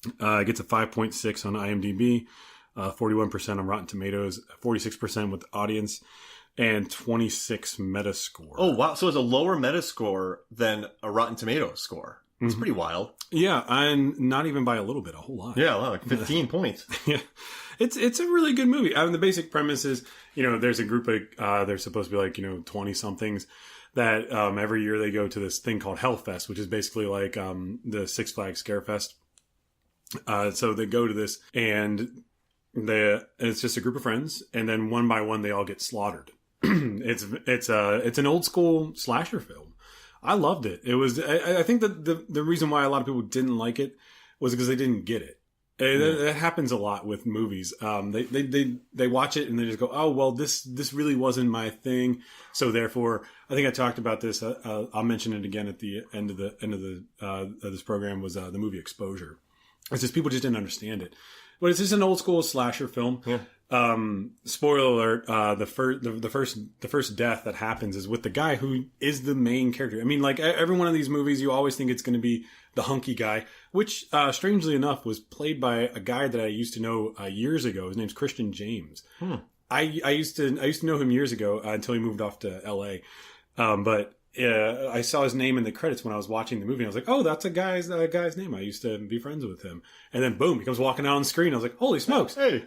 It gets a 5.6 on IMDb, 41% on Rotten Tomatoes, 46% with audience, and 26 Metascore. Oh, wow. So it's a lower Metascore than a Rotten Tomatoes score. It's pretty wild. Yeah, and not even by a little bit, a whole lot. Yeah, like 15 points. Yeah. It's a really good movie. I mean, the basic premise is, there's a group of, they're supposed to be like, 20-somethings that every year they go to this thing called Hellfest, which is basically like the Six Flags Scarefest. So they go to this, and it's just a group of friends, and then one by one they all get slaughtered. It's an old school slasher film. I loved it. It was. I think that the reason why a lot of people didn't like it was because they didn't get it. That happens a lot with movies. They watch it and they just go, oh well, this really wasn't my thing. So therefore, I think I talked about this. I'll mention it again at the end of this program. Was the movie Exposure? It's just people just didn't understand it. But it's just an old school slasher film. Yeah. Spoiler alert, the first death that happens is with the guy who is the main character. I mean, like every one of these movies, you always think it's going to be the hunky guy, which, strangely enough, was played by a guy that I used to know, years ago. His name's Christian James. I used to know him years ago, until he moved off to LA. But I saw his name in the credits when I was watching the movie. And I was like, oh, that's a guy's name. I used to be friends with him. And then boom, he comes walking out on the screen. I was like, holy smokes. Hey.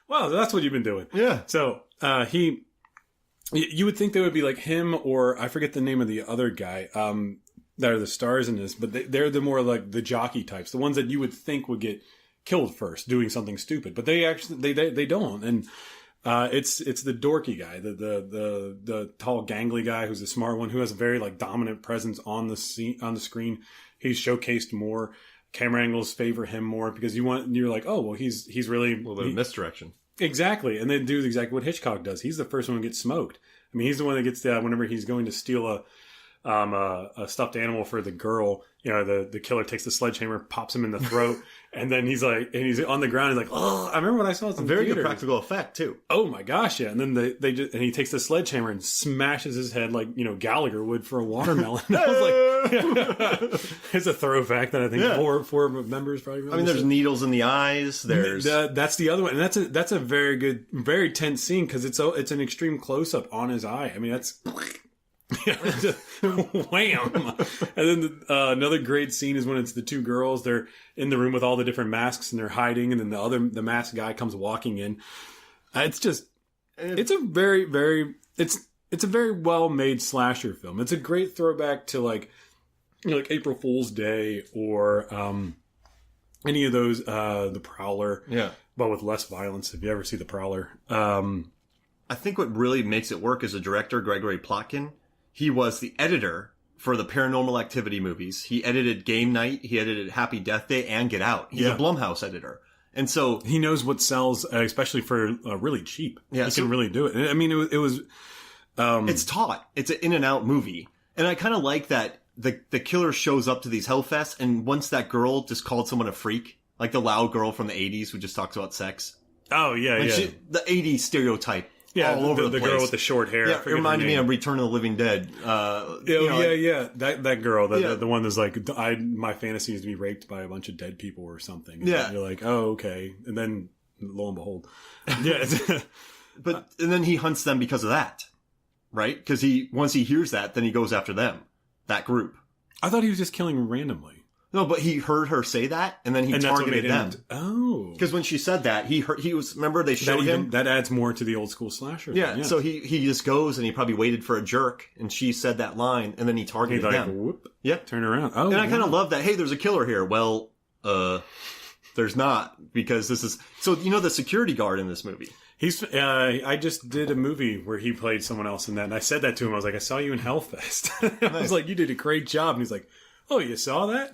Wow, that's what you've been doing. Yeah. So, you would think they would be like him, or I forget the name of the other guy, that are the stars in this, but they're the more like the jockey types, the ones that you would think would get killed first doing something stupid, but they actually, they don't. And, it's the dorky guy, the tall gangly guy who's the smart one, who has a very like dominant presence on the screen. He's showcased more. Camera angles favor him more because you're like, oh, well, he's really a little bit of misdirection. Exactly. And they do exactly what Hitchcock does. He's the first one to get smoked. I mean, he's the one that gets whenever he's going to steal a stuffed animal for the girl, the killer takes the sledgehammer, pops him in the throat, and then he's on the ground. He's like, oh, I remember when I saw it in very theaters. Good practical effect too. Oh my gosh. Yeah. And then and he takes the sledgehammer and smashes his head like, Gallagher would for a watermelon. I was like, it's a throwback that I think four members probably remember. I mean, there's needles in the eyes. That's the other one. And that's a very good, very tense scene because it's an extreme close up on his eye. I mean, that's wham. And then another great scene is when it's the two girls, they're in the room with all the different masks and they're hiding, and then the masked guy comes walking in. It's a very, very, it's a very well made slasher film. It's a great throwback to like April Fool's Day or any of those, The Prowler, but with less violence. If you ever see The Prowler, I think what really makes it work is a director, Gregory Plotkin. He was the editor for the Paranormal Activity movies. He edited Game Night. He edited Happy Death Day and Get Out. He's a Blumhouse editor. And so he knows what sells, especially for really cheap. Yeah, he can really do it. I mean, it was, it's taut. It's an in and out movie. And I kind of like that the killer shows up to these Hellfests. And once that girl just called someone a freak, like the loud girl from the 80s who just talks about sex. Oh, yeah, the 80s stereotype. Yeah, all over the place. Girl with the short hair. Yeah, it reminded me of Return of the Living Dead. That girl, the one that's like, my fantasy is to be raped by a bunch of dead people or something. And you're like, oh, okay. And then, lo and behold. Yeah. And then he hunts them because of that, right? Because once he hears that, then he goes after them, that group. I thought he was just killing randomly. No, but he heard her say that, and then he targeted them. Oh. Because when she said that, remember they showed him? That adds more to the old school slasher. Yeah, so he just goes, and he probably waited for a jerk, and she said that line, and then he targeted them. Whoop, yeah. Turn around. Oh, and I kind of love that, hey, there's a killer here. Well, there's not, because this is... So, the security guard in this movie. I just did a movie where he played someone else in that, and I said that to him. I was like, I saw you in Hellfest. I was like, you did a great job. And he's like, oh, you saw that?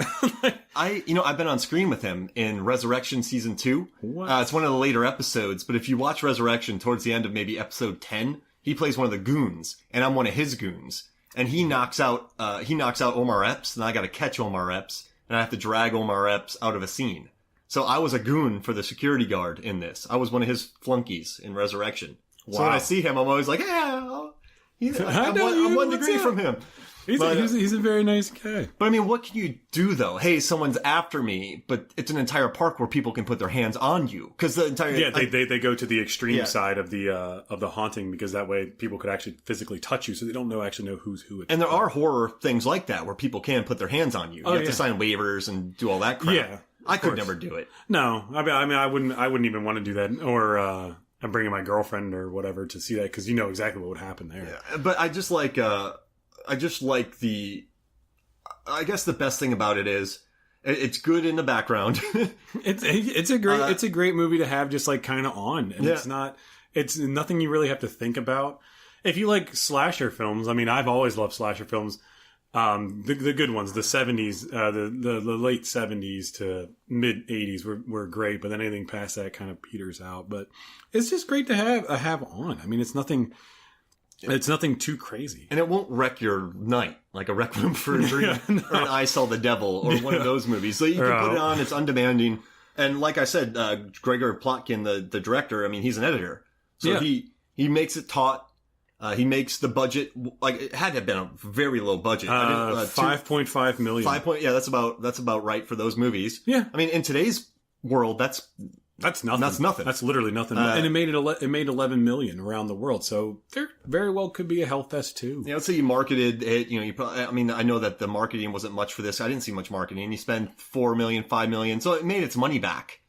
I've been on screen with him in Resurrection Season 2. What? It's one of the later episodes, but if you watch Resurrection towards the end of maybe episode 10, he plays one of the goons, and I'm one of his goons. And he knocks out Omar Epps, and I gotta catch Omar Epps, and I have to drag Omar Epps out of a scene. So I was a goon for the security guard in this. I was one of his flunkies in Resurrection. Wow. So when I see him, I'm always like, I'm 1 degree from him. He's a very nice guy. But I mean, what can you do though? Hey, someone's after me, but it's an entire park where people can put their hands on you because the entire they go to the extreme side of the haunting because that way people could actually physically touch you, so they don't actually know who's who. And there are horror things like that where people can put their hands on you. You have to sign waivers and do all that crap. Yeah, I could never do it. No, I mean, I wouldn't even want to do that, or I'm bringing my girlfriend or whatever to see that because you know exactly what would happen there. Yeah, but I just like I guess the best thing about it is it's good in the background. it's a great movie to have just like kind of on, and it's nothing you really have to think about. If you like slasher films, I mean, I've always loved slasher films. The good ones, the 70s, the late 70s to mid 80s were great, but then anything past that kind of peters out. But it's just great to have on. I mean, it's nothing too crazy. And it won't wreck your night, like a Requiem for a Dream or an I Saw the Devil or one of those movies. So you can put it on, it's undemanding. And like I said, Gregor Plotkin, the director, I mean, he's an editor. So he makes it taut. He makes the budget, like, it had to have been a very low budget. $5.5 million. That's about right for those movies. Yeah. I mean, in today's world, that's nothing. That's nothing. That's literally nothing. And it made $11 million around the world. So there very well could be a Hellfest too. Yeah, let's say you marketed it. You know, I mean, I know that the marketing wasn't much for this. I didn't see much marketing. You spent $4 million, $5 million, so it made its money back.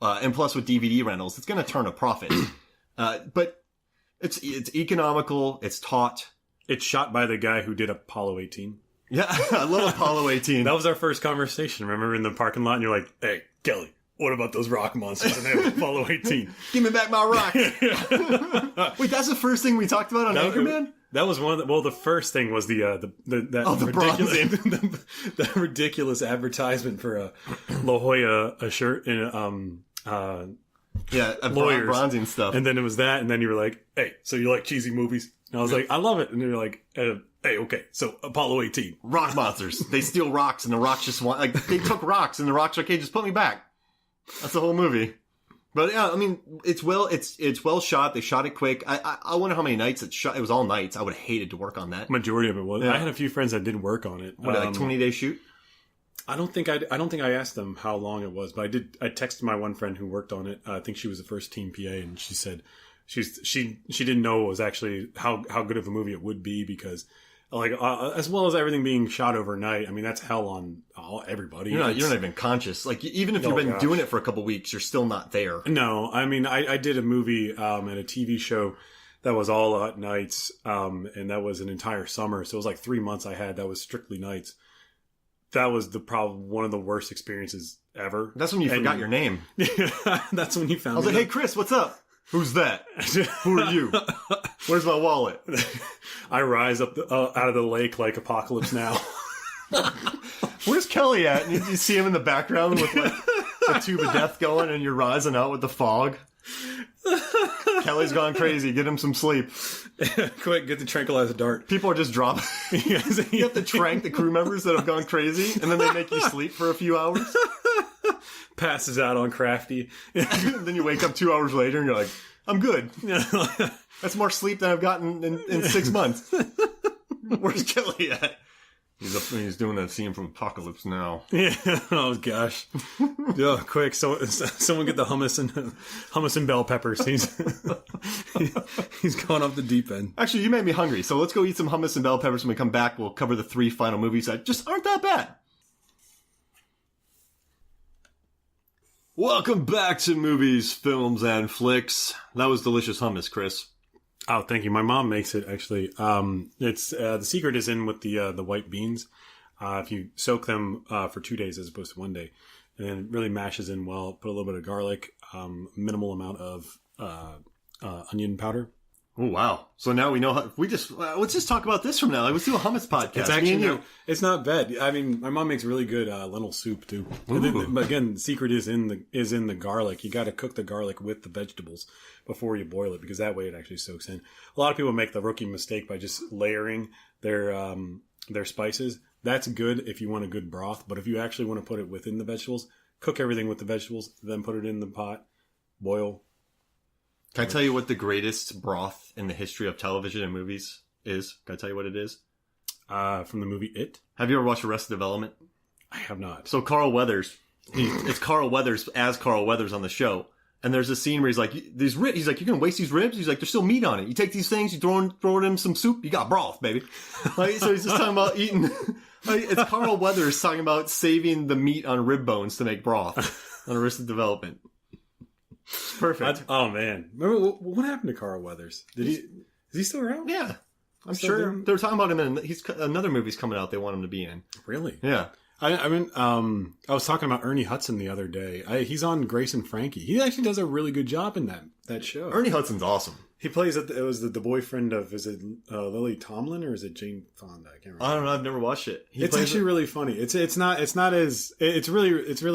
And plus, with DVD rentals, it's going to turn a profit. But it's economical. It's taut. It's shot by the guy who did Apollo 18. Yeah, I love Apollo 18. That was our first conversation. Remember in the parking lot, and you're like, "Hey, Kelly, what about those rock monsters in Apollo 18? Give me back my rock." Wait, that's the first thing we talked about on Anchorman? That was one of the first thing was the ridiculous advertisement for a La Jolla a shirt and lawyers bronzing stuff. And then it was that, and then you were like, "Hey, so you like cheesy movies?" And I was like, "I love it." And then you're like, "Hey, okay, so Apollo 18, rock monsters. They steal rocks, and the rocks just want they took rocks, and the rocks are okay. Just put me back." That's the whole movie. But yeah, I mean, it's well shot. They shot it quick. I wonder how many nights it shot. It was all nights. I would have hated to work on that. Majority of it was. Yeah. I had a few friends that did work on it. What, like 20-day shoot? I don't think I asked them how long it was, but I did. I texted my one friend who worked on it. I think she was the first team PA, and she said she didn't know it was actually how good of a movie it would be because. Like as well as everything being shot overnight, I mean that's hell on everybody. You're not even conscious. Like even if you've been doing it for a couple weeks, you're still not there. No, I mean I did a movie and a TV show that was all at nights, and that was an entire summer. So it was like 3 months I had that was strictly nights. That was one of the worst experiences ever. That's when you forgot your name. That's when you found. I was like, "Hey, Chris, what's up? Who's that? Who are you? Where's my wallet?" I rise up out of the lake like Apocalypse Now. Where's Kelly at? And you see him in the background with like the tube of death going, and you're rising out with the fog. Kelly's gone crazy. Get him some sleep. Quick, get the tranquilizer dart. People are just dropping. You have to trank the crew members that have gone crazy, and then they make you sleep for a few hours. Passes out on Crafty. Then you wake up 2 hours later, and you're like, "I'm good." That's more sleep than I've gotten in 6 months. Where's Kelly at? He's doing that scene from Apocalypse Now. Yeah. Oh gosh. Oh, quick! Someone get the hummus and bell peppers. He's gone off the deep end. Actually, you made me hungry, so let's go eat some hummus and bell peppers. When we come back, we'll cover the 3 final movies that just aren't that bad. Welcome back to Movies, Films, and Flicks. That was delicious hummus, Chris. Oh, thank you. My mom makes it actually. It's the secret is in with the white beans. If you soak them for 2 days as opposed to 1 day, and then it really mashes in well. Put a little bit of garlic, minimal amount of onion powder. Oh wow! So now we know how. Let's just talk about this from now. Let's do a hummus podcast. It's actually it's not bad. I mean, my mom makes really good lentil soup too. But again, the secret is in the garlic. You got to cook the garlic with the vegetables before you boil it because that way it actually soaks in. A lot of people make the rookie mistake by just layering their spices. That's good if you want a good broth, but if you actually want to put it within the vegetables, cook everything with the vegetables, then put it in the pot, boil. Can I tell you what the greatest broth in the history of television and movies is? Can I tell you what it is? From the movie It. Have you ever watched Arrested Development? I have not. So Carl Weathers, it's Carl Weathers as Carl Weathers on the show. And there's a scene where he's like, he's like, you're going to waste these ribs? He's like, there's still meat on it. You take these things, you throw it in some soup, you got broth, baby. Like, so he's just talking about eating. Like, it's Carl Weathers talking about saving the meat on rib bones to make broth on Arrested Development. Perfect. Oh, man. Remember, what happened to Carl Weathers? Is he still around? Yeah. I'm sure. They were talking about him in another movie's coming out they want him to be in. Really? Yeah. I was talking about Ernie Hudson the other day. He's on Grace and Frankie. He actually does a really good job in that show. Ernie Hudson's awesome. He plays it was the boyfriend of, is it Lily Tomlin or is it Jane Fonda? I can't remember. I don't know. I've never watched it. It's actually really funny. It's really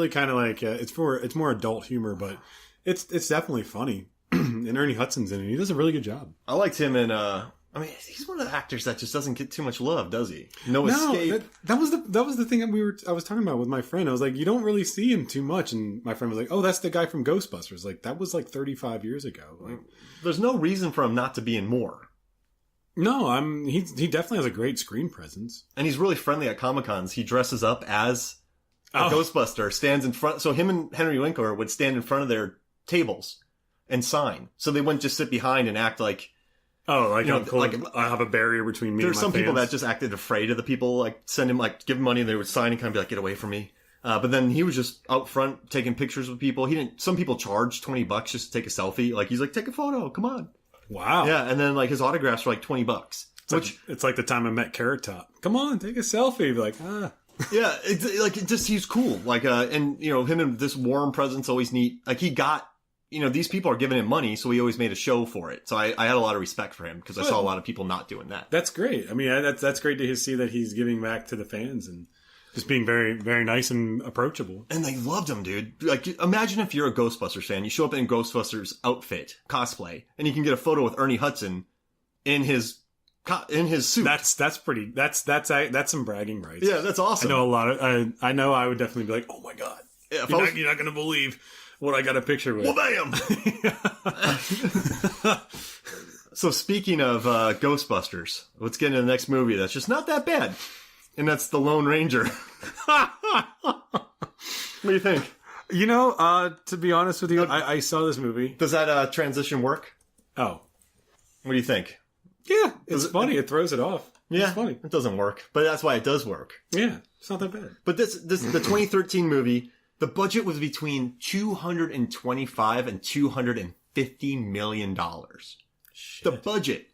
kind of like it's more adult humor, but it's definitely funny. And Ernie Hudson's in it. He does a really good job. I liked him in I mean, he's one of the actors that just doesn't get too much love, does he? No Escape. That was the thing I was talking about with my friend. I was like, you don't really see him too much, and my friend was like, oh, that's the guy from Ghostbusters. Like, that was like 35 years ago. Like, there's no reason for him not to be in more. No, he definitely has a great screen presence, and he's really friendly at Comic-Cons. He dresses up as a Ghostbuster, stands in front. So him and Henry Winkler would stand in front of their tables and sign. So they wouldn't just sit behind and act like. Oh, like, I have a barrier between me and my There's some fans. people that just acted afraid of the people, like send him, like give him money and they would sign and kind of be like, get away from me. But then he was just out front taking pictures with people. Some people charge $20 just to take a selfie. Like he's like, take a photo, come on. Wow. Yeah. And then like his autographs were like $20. It's like the time I met Carrot Top. Come on, take a selfie. Be like, Yeah. He's cool. Like, and him and this warm presence always neat. Like he got, these people are giving him money, so he always made a show for it. So I had a lot of respect for him because I saw a lot of people not doing that. That's great. I mean, that's great to see that he's giving back to the fans and just being very, very nice and approachable. And they loved him, dude. Like, imagine if you're a Ghostbusters fan, you show up in Ghostbusters outfit, cosplay, and you can get a photo with Ernie Hudson in his suit. That's some bragging rights. Yeah, that's awesome. I know I would definitely be like, oh my God, yeah, you're not going to believe what I got a picture with. Well, bam! So speaking of Ghostbusters, let's get into the next movie that's just not that bad. And that's The Lone Ranger. What do you think? To be honest with you, I saw this movie. Does that transition work? Oh. What do you think? Yeah, it's funny. It throws it off. Yeah, it's funny. It doesn't work. But that's why it does work. Yeah, it's not that bad. But the 2013 movie, the budget was between $225 and $250 million. Shit. The budget.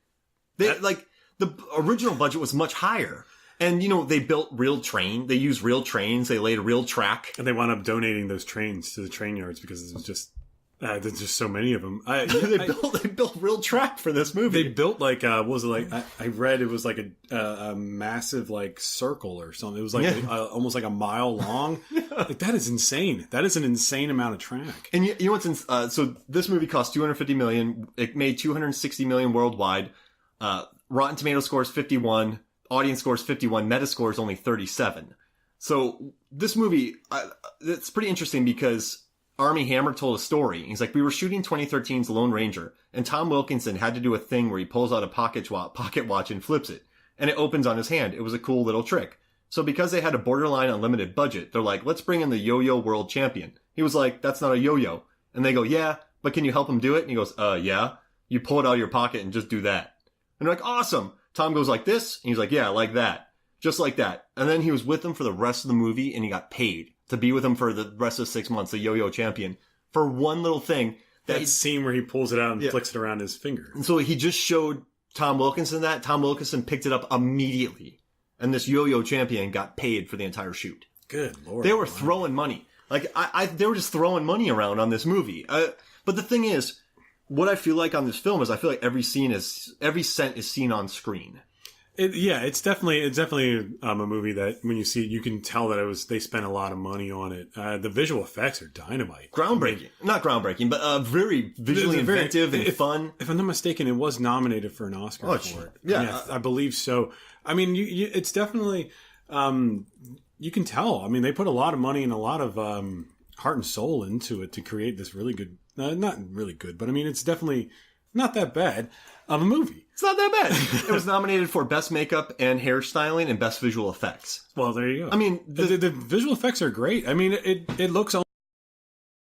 The original budget was much higher. And, they built real train. They used real trains. They laid a real track. And they wound up donating those trains to the train yards because it was just... there's just so many of them. They built real track for this movie. They built like what was it like? I read it was like a massive like circle or something. It was like almost like a mile long. Yeah. Like that is insane. That is an insane amount of track. And you know what's so this movie cost $250 million. It made $260 million worldwide. Rotten Tomatoes scores 51. Audience scores 51. Metascore is only 37. So this movie, it's pretty interesting because Armie Hammer told a story. He's like, we were shooting 2013's Lone Ranger, and Tom Wilkinson had to do a thing where he pulls out a pocket watch and flips it, and it opens on his hand. It was a cool little trick. So because they had a borderline unlimited budget, they're like, let's bring in the yo-yo world champion. He was like, that's not a yo-yo. And they go, yeah, but can you help him do it? And he goes, yeah. You pull it out of your pocket and just do that. And they're like, awesome. Tom goes like this, and he's like, yeah, like that. Just like that. And then he was with them for the rest of the movie, and he got paid to be with him for the rest of 6 months, the yo-yo champion, for one little thing. That scene where he pulls it out and flicks it around his finger. And so he just showed Tom Wilkinson that. Tom Wilkinson picked it up immediately. And this yo-yo champion got paid for the entire shoot. Good Lord. They were throwing money. Like, they were just throwing money around on this movie. But the thing is, what I feel like on this film is I feel like every cent is seen on screen. It's definitely a movie that when you see it, you can tell that they spent a lot of money on it. The visual effects are dynamite. Groundbreaking. Not groundbreaking, but very visually inventive and fun. If I'm not mistaken, it was nominated for an Oscar for it. Yeah. I believe so. I mean, it's definitely, you can tell. I mean, they put a lot of money and a lot of heart and soul into it to create this really good, not really good, but I mean, it's definitely not that bad of a movie. It's not that bad. It was nominated for Best Makeup and Hairstyling and Best Visual Effects. Well, there you go. I mean, the visual effects are great. I mean, it looks